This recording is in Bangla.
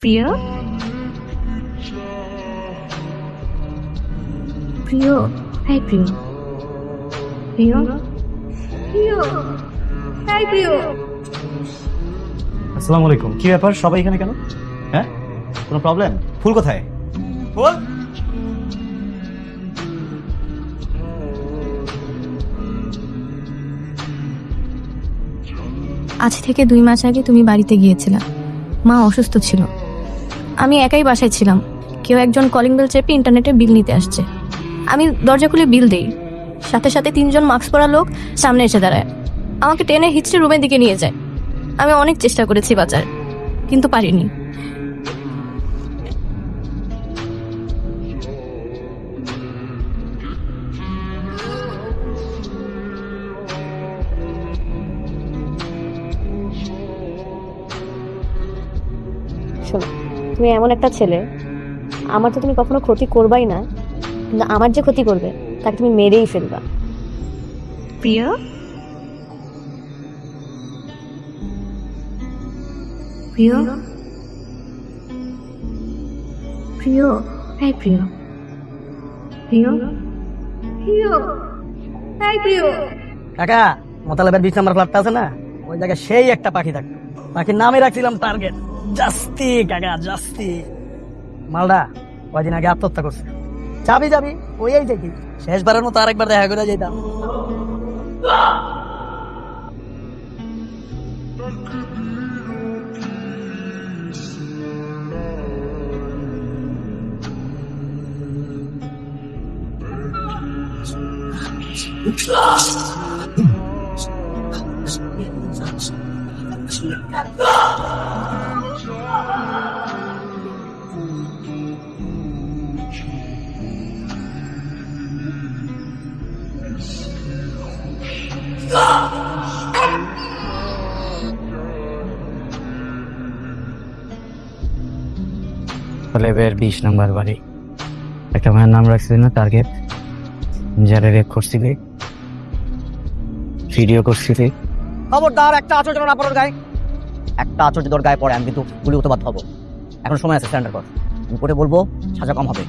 প্রিয় প্রিয় হাই প্রিয় প্রিয় প্রিয় হাই প্রিয়। আসসালামু আলাইকুম। কি ব্যাপার, সবাই এখানে কেন? হ্যাঁ, কোনো প্রবলেম? ফুল কোথায়? ফুল আজ থেকে 2 মাস আগে তুমি বাড়িতে গিয়েছিলা। মা অসুস্থ ছিল, আমি একাই বাসায় ছিলাম। কেউ একজন কলিং বেল চেপে ইন্টারনেটে বিল নিতে আসছে। আমি দরজা খুলে বিল দেই, সাথে সাথে 3 জন মাস্ক পরা লোক সামনে এসে দাঁড়ায়, আমাকে টেনে হিচড়ে রুমের দিকে নিয়ে যায়। আমি অনেক চেষ্টা করেছি বাঁচার, কিন্তু পারিনি। শোনো, তুমি এমন একটা ছেলে, আমার তো তুমি কখনো ক্ষতি করবাই না, কিন্তু আমার যে ক্ষতি করবে তাকে তুমি মেরেই ফেলবা। প্রিয় প্রিয় প্রিয় হাই প্রিয় প্রিয় প্রিয় হাই প্রিয়। কাকা, মোতালেবের 20 নম্বর ফ্ল্যাটটা আছে না, ওই জায়গায় সেই একটা পাখি থাকতো। পাখির নামে রাখছিলাম টার্গেট জাস্তি। কাকা জাস্তি মালটা কয়দিন আগে আত্মহত্যা করছে। যাবি যাবি ওই এই দেখি শেষবারের মতো আরেকবার দেখা করে যেতাম। লেবের 20 নম্বর বাড়ি। একটা মায়ের নাম রাখছিলি না টার্গেট, যারা রেপ করছিলি, ভিডিও করছিলি। খবরদার একটা আচর যেন না পড়ার গায়ে, একটা আচর যদি ওর গায়ে পড়ে আমি কিন্তু গুলি হতে বাধ্য হবো। এখন সময় আছে, স্যারেন্ডার কর। আমি করে বলবো সাজা কম হবে।